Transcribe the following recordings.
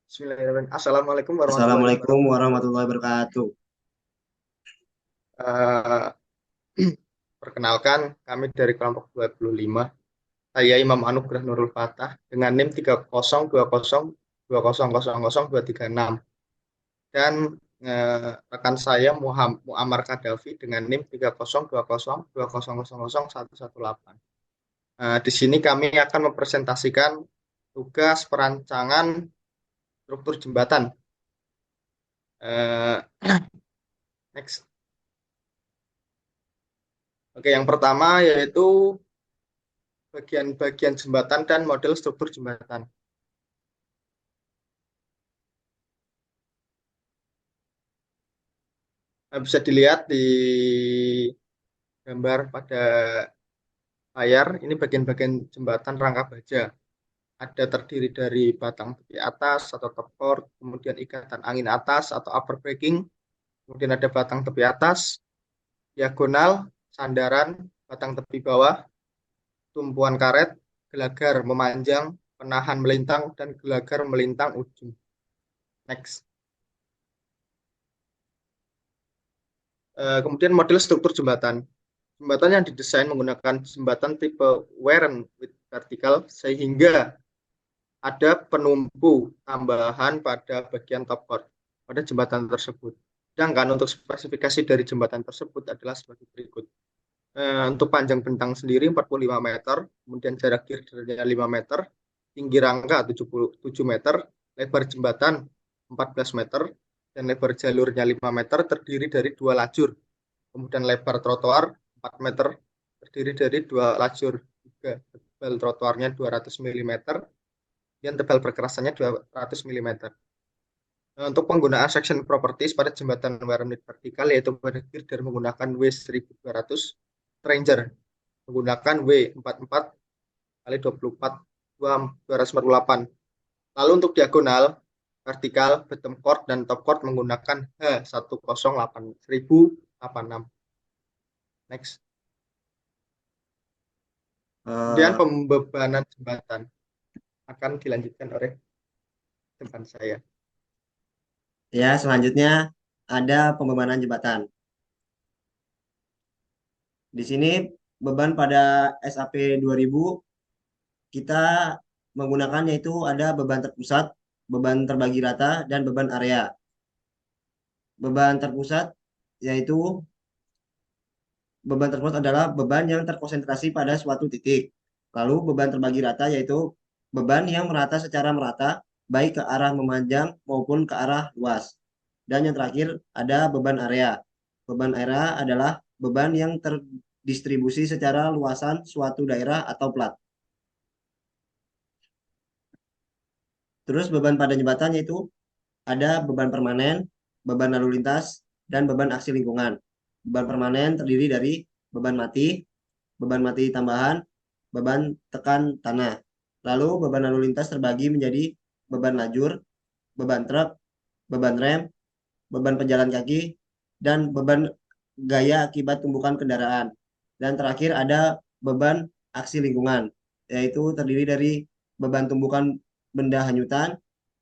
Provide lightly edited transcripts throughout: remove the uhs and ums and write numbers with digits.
Bismillahirrahmanirrahim. Assalamualaikum warahmatullahi Assalamualaikum wabarakatuh. warahmatullahi wabarakatuh. Eh, Perkenalkan, kami dari kelompok 25. Saya Imam Anugrah Nurul Fatah dengan NIM 302020002336 dan rekan saya Muammar Kadafi dengan NIM 302020001118. Di sini kami akan mempresentasikan tugas perancangan struktur jembatan. Eh, Next. Oke, yang pertama yaitu bagian-bagian jembatan dan model struktur jembatan. Nah, bisa dilihat di gambar pada layar, ini bagian-bagian jembatan rangka baja. Ada terdiri dari batang tepi atas atau top chord, kemudian ikatan angin atas atau upper breaking, kemudian ada batang tepi atas, diagonal, sandaran, batang tepi bawah, tumpuan karet, gelagar memanjang, penahan melintang, dan gelagar melintang ujung. Next. Kemudian model struktur jembatan. Jembatan yang didesain menggunakan jembatan tipe wear and with vertical sehingga ada penumpu tambahan pada bagian top chord pada jembatan tersebut. Sedangkan untuk spesifikasi dari jembatan tersebut adalah sebagai berikut. Untuk panjang bentang sendiri 45 meter, kemudian jarak girdernya 5 meter, tinggi rangka 77 meter, lebar jembatan 14 meter, dan lebar jalurnya 5 meter terdiri dari dua lajur. Kemudian lebar trotoar 4 meter terdiri dari dua lajur juga. Tebal trotoarnya 200 mm dan tebal perkerasannya 200 mm. Untuk penggunaan section properties pada jembatan Waranit vertikal yaitu pada girder menggunakan W1200, Stranger menggunakan W44 kali 24 248. Lalu untuk diagonal vertikal, bottom chord dan top chord menggunakan H108086. Next. Kemudian Eh, pembebanan jembatan akan dilanjutkan oleh teman saya. ya, selanjutnya ada pembebanan jembatan. Di sini beban pada SAP 2000 kita menggunakan yaitu ada beban terpusat, beban terbagi rata, dan beban area. Beban terpusat yaitu beban terpusat adalah beban yang terkonsentrasi pada suatu titik. Lalu beban terbagi rata yaitu beban yang merata secara merata baik ke arah memanjang maupun ke arah luas. Dan yang terakhir ada beban area. Beban area adalah beban yang terdistribusi secara luasan suatu daerah atau plat. Terus beban pada jembatan yaitu ada beban permanen, beban lalu lintas, dan beban aksi lingkungan. Beban permanen terdiri dari beban mati tambahan, beban tekan tanah. Lalu beban lalu lintas terbagi menjadi beban lajur, beban truk, beban rem, beban pejalan kaki, dan beban gaya akibat tumbukan kendaraan. Dan terakhir ada beban aksi lingkungan, yaitu terdiri dari beban tumbukan benda hanyutan,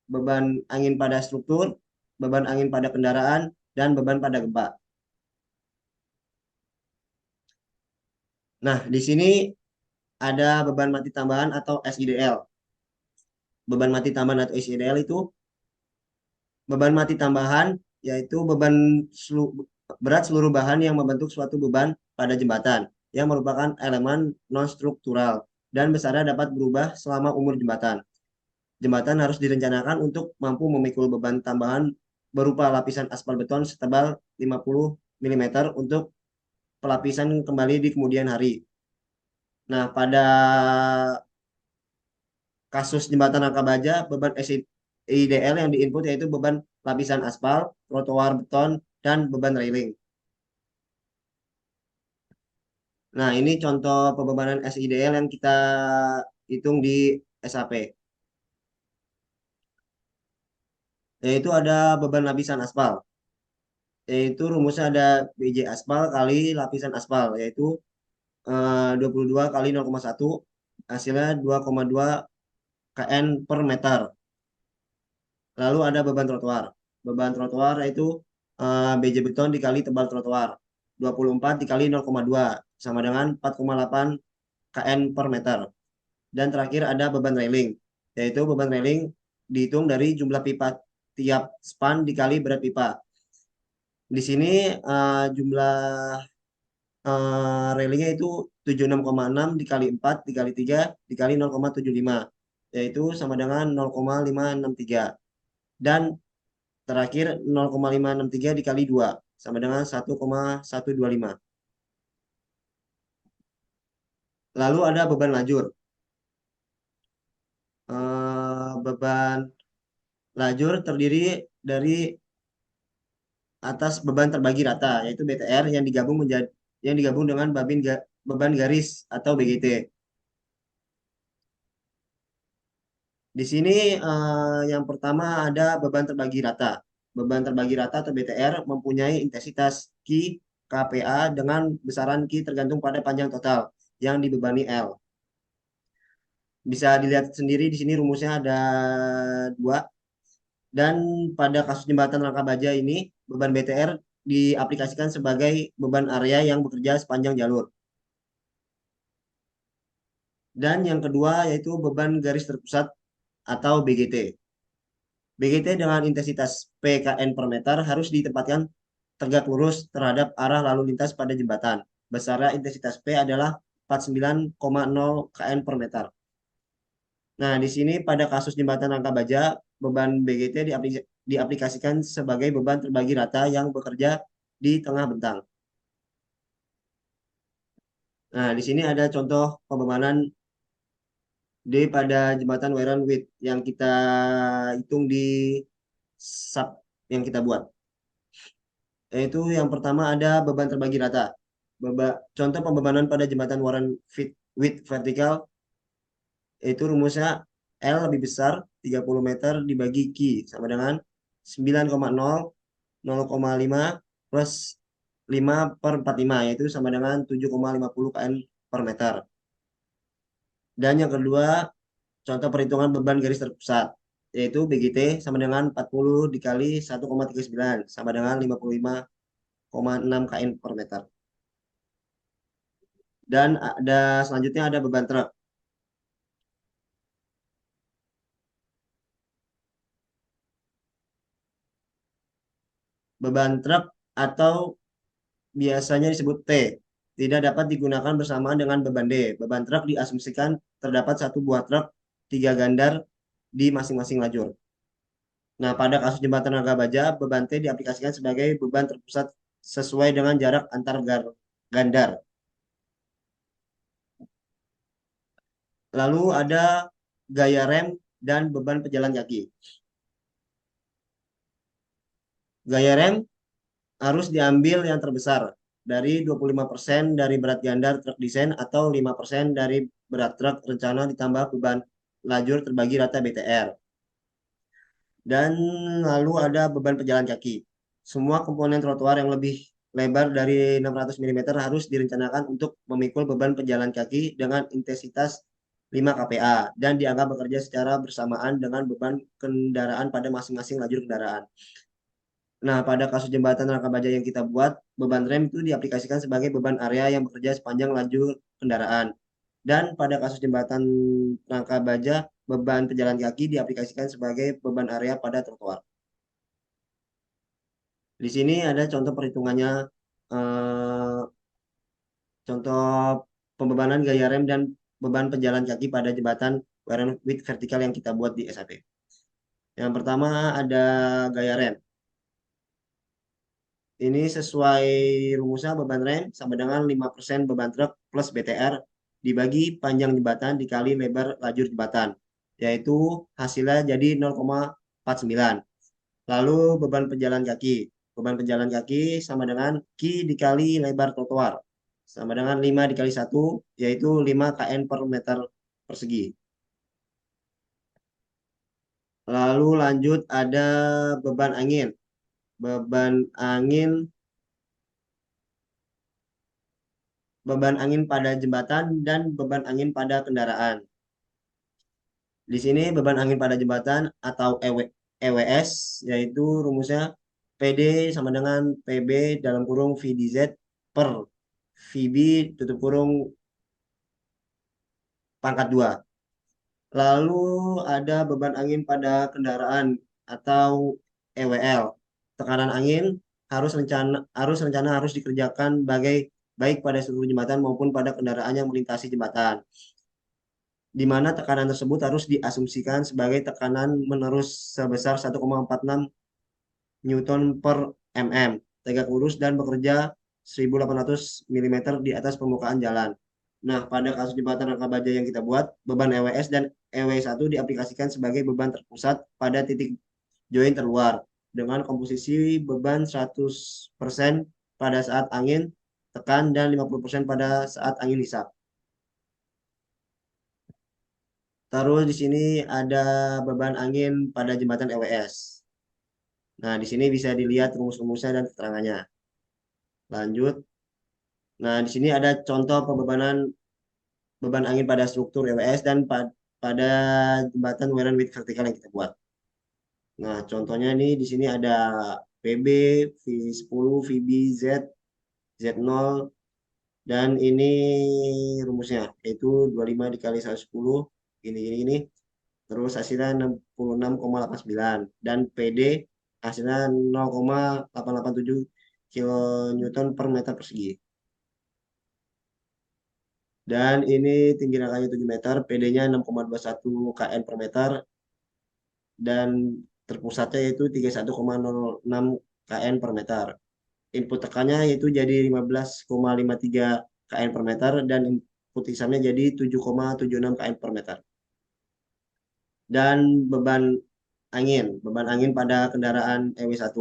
beban angin pada struktur, beban angin pada kendaraan, dan beban pada gempa. Nah, di sini ada beban mati tambahan atau SIDL. Beban mati tambahan atau SIDL itu beban mati tambahan yaitu berat seluruh bahan yang membentuk suatu beban pada jembatan yang merupakan elemen non-struktural dan besarnya dapat berubah selama umur jembatan. Jembatan harus direncanakan untuk mampu memikul beban tambahan berupa lapisan aspal beton setebal 50 mm untuk pelapisan kembali di kemudian hari. Nah, pada kasus jembatan Rangka Baja, beban IDL yang diinput yaitu beban lapisan aspal, trotoar beton, dan beban railing. Nah, ini contoh pembebanan SIDL yang kita hitung di SAP. Yaitu ada beban lapisan aspal. Yaitu rumusnya ada BJ aspal kali lapisan aspal. Yaitu 22 kali 0,1 hasilnya 2,2 kN per meter. Lalu ada beban trotoar. Beban trotoar itu BJ beton dikali tebal trotoar. 24 dikali 0,2 sama dengan 4,8 kN per meter. Dan terakhir ada beban railing, yaitu beban railing dihitung dari jumlah pipa tiap span dikali berat pipa. Di sini jumlah railingnya itu 76,6 dikali 4 dikali 3 dikali 0,75, yaitu sama dengan 0,563. Dan terakhir 0,563 dikali 2 sama dengan 1,125. Lalu ada beban lajur. Beban lajur terdiri dari atas beban terbagi rata, yaitu BTR yang digabung dengan beban garis atau BGT. Di sini yang pertama ada beban terbagi rata. Beban terbagi rata atau BTR mempunyai intensitas Q KPA dengan besaran Q tergantung pada panjang total yang dibebani L. Bisa dilihat sendiri di sini rumusnya ada dua. Dan pada kasus jembatan Rangka Baja ini, beban BTR diaplikasikan sebagai beban area yang bekerja sepanjang jalur. Dan yang kedua yaitu beban garis terpusat atau BGT. BGT dengan intensitas PKN per meter harus ditempatkan tegak lurus terhadap arah lalu lintas pada jembatan. Besarnya intensitas P adalah 49,0 kN per meter. Nah, di sini pada kasus jembatan Rangka Baja, beban BGT diaplikasikan sebagai beban terbagi rata yang bekerja di tengah bentang. Nah, di sini ada contoh pembebanan pada jembatan Wairan Wit yang kita hitung di sub yang kita buat. Yaitu yang pertama ada beban terbagi rata. Contoh pembebanan pada jembatan Warren Wit vertikal itu rumusnya L lebih besar 30 meter dibagi Q sama dengan 9,0 0,5 plus 5 per 45 yaitu sama dengan 7,50 kN per meter. Dan yang kedua contoh perhitungan beban garis terpusat yaitu BGT sama dengan 40 dikali 1,39 sama dengan 55,6 kN per meter. Dan selanjutnya ada beban truk. Beban truk atau biasanya disebut T tidak dapat digunakan bersamaan dengan beban D. Beban truk diasumsikan terdapat satu buah truk 3 gandar di masing-masing lajur. Nah, pada kasus jembatan Naga Baja, beban T diaplikasikan sebagai beban terpusat sesuai dengan jarak antar gandar. Lalu ada gaya rem dan beban pejalan kaki. Gaya rem harus diambil yang terbesar dari 25% dari berat gandar truk desain atau 5% dari berat truk rencana ditambah beban lajur terbagi rata BTR. Dan lalu ada beban pejalan kaki. Semua komponen trotoar yang lebih lebar dari 600 mm harus direncanakan untuk memikul beban pejalan kaki dengan intensitas 5 kPa dan dianggap bekerja secara bersamaan dengan beban kendaraan pada masing-masing lajur kendaraan. Nah, pada kasus jembatan Rangka Baja yang kita buat, beban rem itu diaplikasikan sebagai beban area yang bekerja sepanjang lajur kendaraan. Dan pada kasus jembatan Rangka Baja, beban pejalan kaki diaplikasikan sebagai beban area pada trotoar. Di sini ada contoh perhitungannya, eh, contoh pembebanan gaya rem dan beban pejalan kaki pada jembatan Warren Width vertikal yang kita buat di SAP. Yang pertama ada gaya rem. Ini sesuai rumusnya beban rem sama dengan 5% beban truk plus BTR dibagi panjang jembatan dikali lebar lajur jembatan. Yaitu hasilnya jadi 0,49. Lalu beban pejalan kaki. Beban pejalan kaki sama dengan Q dikali lebar trotoar. Sama dengan 5 dikali 1 yaitu 5 kN per meter persegi. Lalu lanjut ada beban angin. Beban angin pada jembatan dan beban angin pada kendaraan. Di sini beban angin pada jembatan atau EWS, yaitu rumusnya PD sama dengan PB dalam kurung VDZ per VB tutup kurung pangkat 2. Lalu ada beban angin pada kendaraan atau EWL. Tekanan angin harus dikerjakan baik pada seluruh jembatan maupun pada kendaraan yang melintasi jembatan, di mana tekanan tersebut harus diasumsikan sebagai tekanan menerus sebesar 1,46 Newton per mm, tegak lurus dan bekerja 1800 mm di atas permukaan jalan. Nah, pada kasus jembatan rangka baja yang kita buat, beban EWS dan EW1 diaplikasikan sebagai beban terpusat pada titik join terluar dengan komposisi beban 100% pada saat angin tekan dan 50% pada saat angin hisap. Terus di sini ada beban angin pada jembatan EWS. Nah, di sini bisa dilihat rumus-rumusnya dan keterangannya. Lanjut. Nah, di sini ada contoh pembebanan beban angin pada struktur EWS dan pada jembatan wearing with vertikal yang kita buat. Nah, contohnya ini di sini ada PB, V10, VB, Z, Z0, dan ini rumusnya, yaitu 25 dikali 110, ini. Terus hasilnya 66,89, dan PD hasilnya 0,887 kilonewton per meter persegi. Dan ini tinggi rangkanya 7 meter, PD-nya 6,21 kN per meter, dan terpusatnya yaitu 31,06 kN per meter. Input tekannya yaitu jadi 15,53 kN per meter, dan input hisamnya jadi 7,76 kN per meter. Dan beban angin pada kendaraan EW1.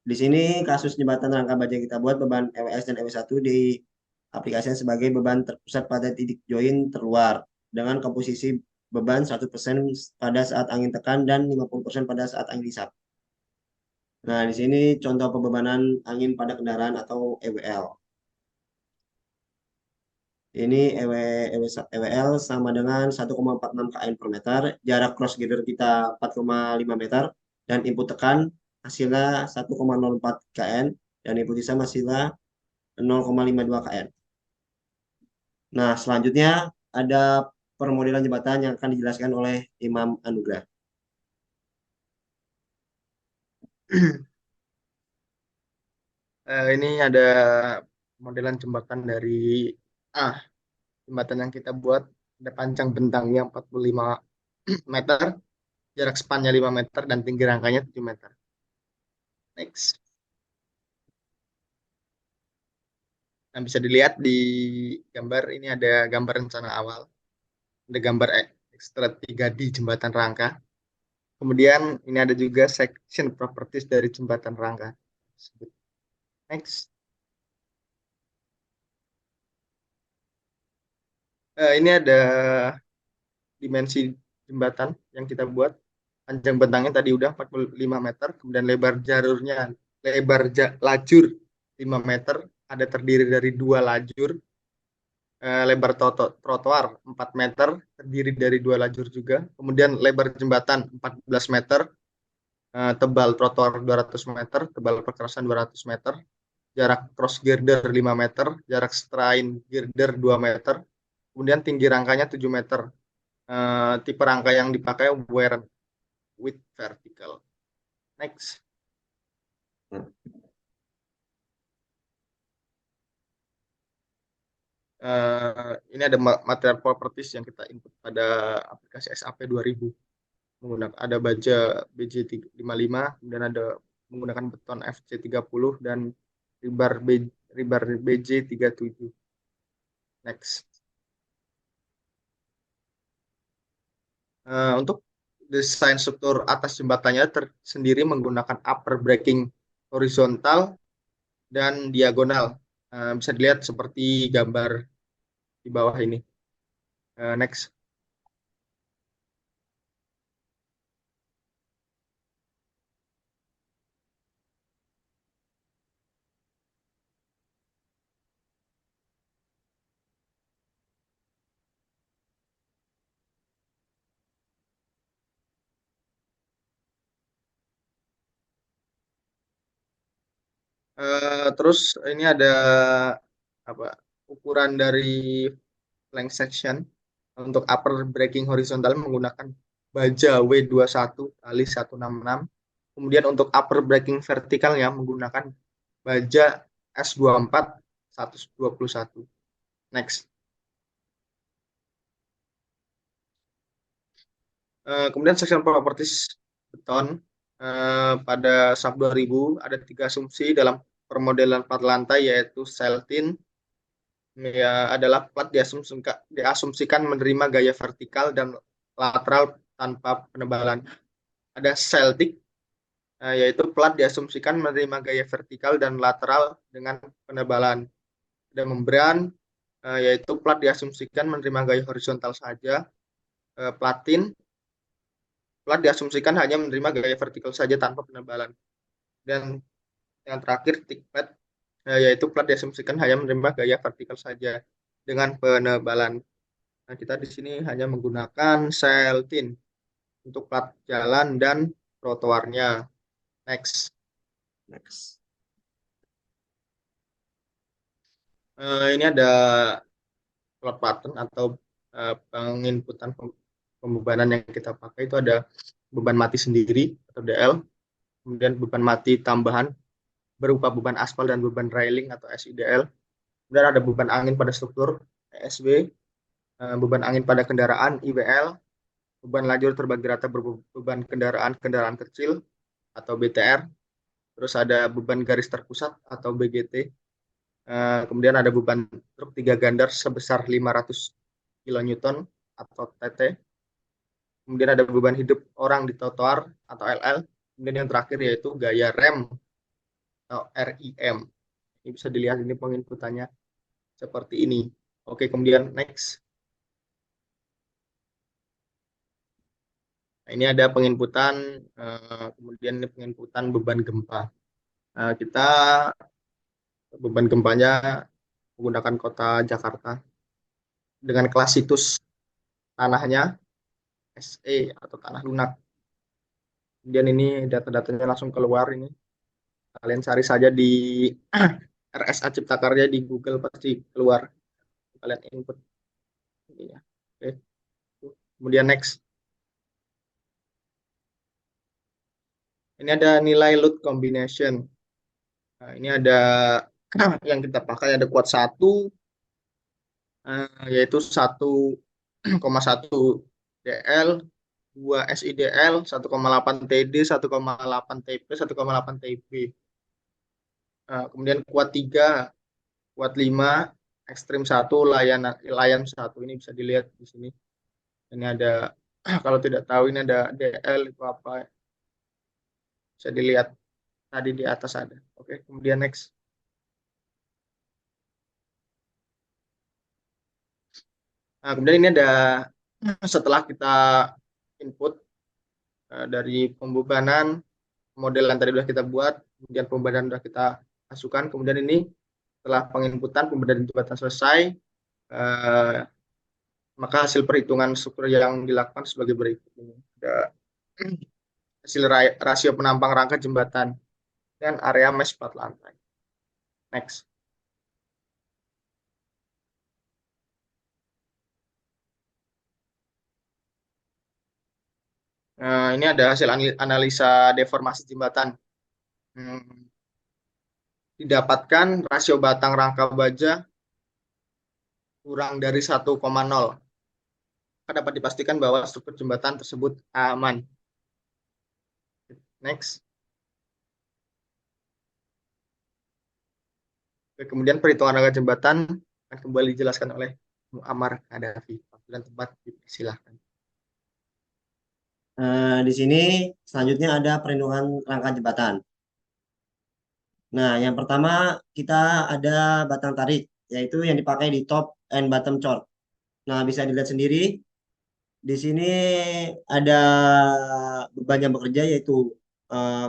Di sini kasus jembatan rangka baja yang kita buat, beban EWS dan EW1 diaplikasikan sebagai beban terpusat pada titik join terluar dengan komposisi beban 100% pada saat angin tekan dan 50% pada saat angin hisap. Nah, di sini contoh pembebanan angin pada kendaraan atau EWL. Ini EWL sama dengan 1,46 kN per meter, jarak cross girder kita 4,5 meter, dan input tekan hasilnya 1,04 kN, dan input hisap hasilnya 0,52 kN. Nah, selanjutnya ada permodelan jembatan yang akan dijelaskan oleh Imam Anugrah. Ini ada modelan jembatan dari ah jembatan yang kita buat. Ada panjang bentangnya 45 meter, jarak spannya 5 meter, dan tinggi rangkanya 7 meter. Next. Nah, bisa dilihat di gambar ini ada gambar rencana awal, ada gambar ekstra 3D jembatan rangka. Kemudian ini ada juga section properties dari jembatan rangka. Next. Ini ada dimensi jembatan yang kita buat. Panjang bentangnya tadi udah 45 meter, kemudian lajur 5 meter, ada terdiri dari dua lajur. Lebar trotoar 4 meter, terdiri dari dua lajur juga. Kemudian lebar jembatan 14 meter, tebal trotoar 200 meter, tebal perkerasan 200 meter, jarak cross girder 5 meter, jarak strain girder 2 meter, kemudian tinggi rangkanya 7 meter. Tipe rangka yang dipakai wear with vertical. Next. Ini ada material properties yang kita input pada aplikasi SAP 2000. Ada baja BJ55, kemudian ada menggunakan beton FC30 dan rebar BJ37. Next. Untuk desain struktur atas jembatannya tersendiri menggunakan upper breaking horizontal dan diagonal. Bisa dilihat seperti gambar di bawah ini. Next. Terus ini ada apa ukuran dari flank section untuk upper breaking horizontal menggunakan baja W21 kali 166. Kemudian untuk upper breaking vertikalnya menggunakan baja S24 121. Next. Kemudian section properties beton pada SAP 2000 ada 3 asumsi dalam permodelan plat lantai yaitu seltin ya adalah plat diasumsikan menerima gaya vertikal dan lateral tanpa penebalan. Ada celtic yaitu plat diasumsikan menerima gaya vertikal dan lateral dengan penebalan. Ada membran yaitu plat diasumsikan menerima gaya horizontal saja. Platin plat diasumsikan hanya menerima gaya vertikal saja tanpa penebalan. Dan yang terakhir thick plat yaitu plat diasumsikan hanya menerima gaya vertikal saja dengan penebalan. Nah, kita di sini hanya menggunakan seltin untuk plat jalan dan trotoarnya. Next. Next. Ini ada plot pattern atau penginputan pembebanan yang kita pakai itu ada beban mati sendiri atau DL, kemudian beban mati tambahan berupa beban aspal dan beban railing atau SIDL, kemudian ada beban angin pada struktur ESB, beban angin pada kendaraan IBL, beban lajur terbagi rata beban kendaraan kecil atau BTR, terus ada beban garis terpusat atau BGT, kemudian ada beban truk 3 gandar sebesar 500 kilonewton atau TT, kemudian ada beban hidup orang di trotoar atau LL, kemudian yang terakhir yaitu gaya rem atau RIM. Ini bisa dilihat ini penginputannya seperti ini. Oke, kemudian next. Nah, ini ada penginputan, kemudian ini penginputan beban gempa. Kita beban gempanya menggunakan kota Jakarta dengan kelas situs tanahnya SE atau tanah lunak. Kemudian ini data-datanya langsung keluar ini. Kalian cari saja di RSA Cipta Karya di Google pasti keluar. Kalian input ini ya. Oke. Kemudian next. Ini ada nilai load combination. Nah, ini ada yang kita pakai ada kuat 1 yaitu 1,1 DL, 2 SIDL, 1,8 TD, 1,8 TP, 1,8 TB. Kemudian kuat 3, kuat 5, ekstrim 1, layan 1. Ini bisa dilihat di sini. Ini ada kalau tidak tahu ini ada DL itu apa? Bisa dilihat tadi di atas ada. Oke, kemudian next. Nah, kemudian ini ada setelah kita input dari pembebanan model yang tadi sudah kita buat, kemudian pembebanan sudah kita masukkan, kemudian ini setelah penginputan pembebanan jembatan selesai, maka hasil perhitungan struktur yang dilakukan sebagai berikut ini. Ada hasil rasio penampang rangka jembatan dan area mesh plat lantai. Next. Ini ada hasil analisa deformasi jembatan. Didapatkan rasio batang rangka baja kurang dari 1,0. Dapat dipastikan bahwa struktur jembatan tersebut aman. Next. Kemudian perhitungan harga jembatan akan kembali dijelaskan oleh Muammar Kadafi. Dan tempat dipersilahkan. Di sini selanjutnya ada perlindungan rangka jembatan. Nah, yang pertama kita ada batang tarik, yaitu yang dipakai di top and bottom chord. Nah, bisa dilihat sendiri di sini ada beban yang bekerja yaitu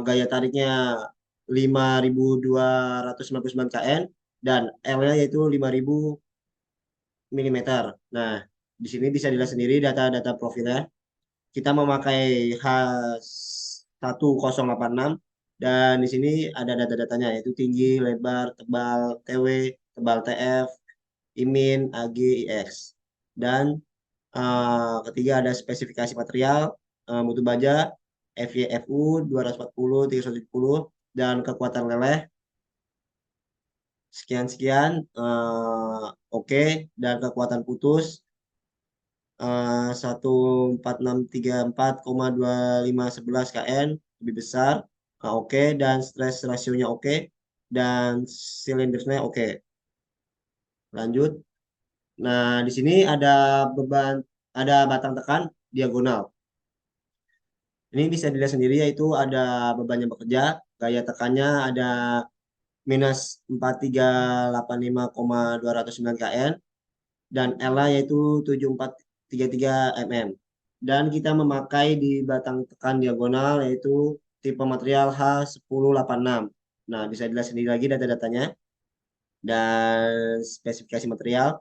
gaya tariknya 5.299 kN dan L-nya yaitu 5.000 mm. Nah, di sini bisa dilihat sendiri data-data profilnya. Kita memakai H1086 Dan di sini ada data-datanya yaitu tinggi, lebar, tebal, TW, tebal TF, IMIN, AG, IX. Dan ketiga ada spesifikasi material, mutu baja, FYFU 240, 370, dan kekuatan leleh sekian-sekian, oke, dan kekuatan putus 14634,2511 kN lebih besar, oke, dan stress rasionya oke, dan silindernya oke. Lanjut. Nah, di sini ada beban, ada batang tekan diagonal. Ini bisa dilihat sendiri yaitu ada beban yang bekerja, gaya tekannya ada minus 4385,209 kN, dan L yaitu 7433 mm. Dan kita memakai di batang tekan diagonal yaitu tipe material H1086. Nah, bisa dilihat sendiri lagi data-datanya dan spesifikasi material,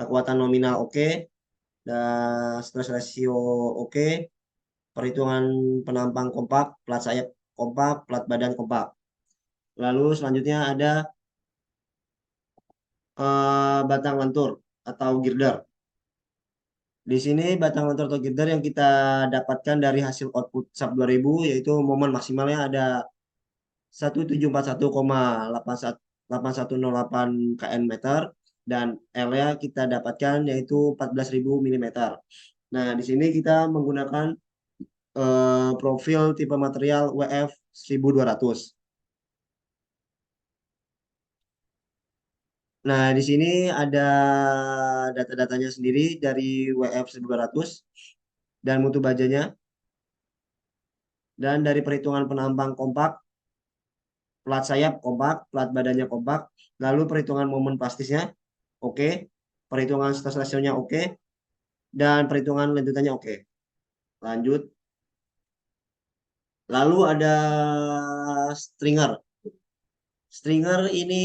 kekuatan nominal oke, dan stress ratio oke, perhitungan penampang kompak, plat sayap kompak, plat badan kompak. Lalu selanjutnya ada batang lentur atau girder. Di sini batang lentur atau girder yang kita dapatkan dari hasil output SAP 2000 yaitu momen maksimalnya ada 1741,8108 kN meter dan L-nya kita dapatkan yaitu 14.000 mm. Nah, di sini kita menggunakan profil tipe material WF 1200. Nah, di sini ada data-datanya sendiri dari WF 1200 dan mutu bajanya dan dari perhitungan penampang kompak, plat sayap kompak, plat badannya kompak, lalu perhitungan momen plastisnya oke, perhitungan stress ratio-nya oke, dan perhitungan lentutannya oke. Lanjut. Lalu ada stringer. Stringer ini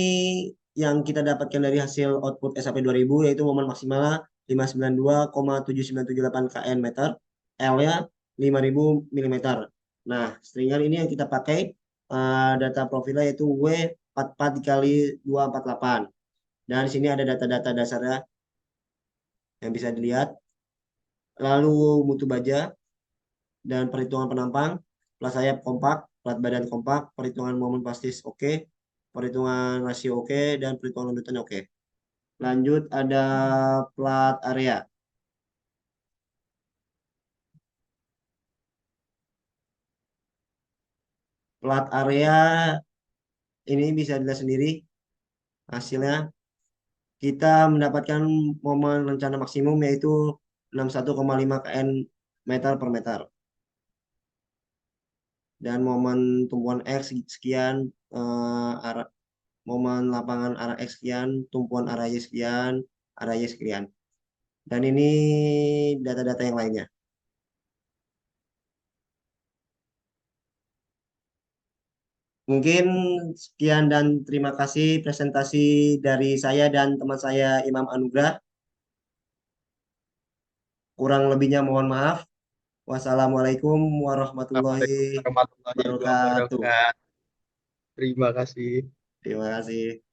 yang kita dapatkan dari hasil output SAP 2000 yaitu momen maksimalnya 592,7978 kN meter, L-nya 5000 mm. Nah, stringer ini yang kita pakai data profilnya yaitu W44 dikali 248. Dan di sini ada data-data dasarnya yang bisa dilihat. Lalu mutu baja dan perhitungan penampang, plat sayap kompak, plat badan kompak, perhitungan momen plastis oke, perhitungan rasio oke, dan perhitungan lanjutan oke. Lanjut ada plat area. Plat area ini bisa dilihat sendiri hasilnya. Kita mendapatkan momen rencana maksimum yaitu 61,5 kN meter per meter. Dan momen tumpuan X sekian, arah momen lapangan arah X sekian, tumpuan arah Y sekian, arah Y sekian. Dan ini data-data yang lainnya. Mungkin sekian dan terima kasih presentasi dari saya dan teman saya Imam Anugrah. Kurang lebihnya mohon maaf. Wassalamualaikum warahmatullahi Assalamualaikum warahmatullahi wabarakatuh. wabarakatuh. Terima kasih. Terima kasih.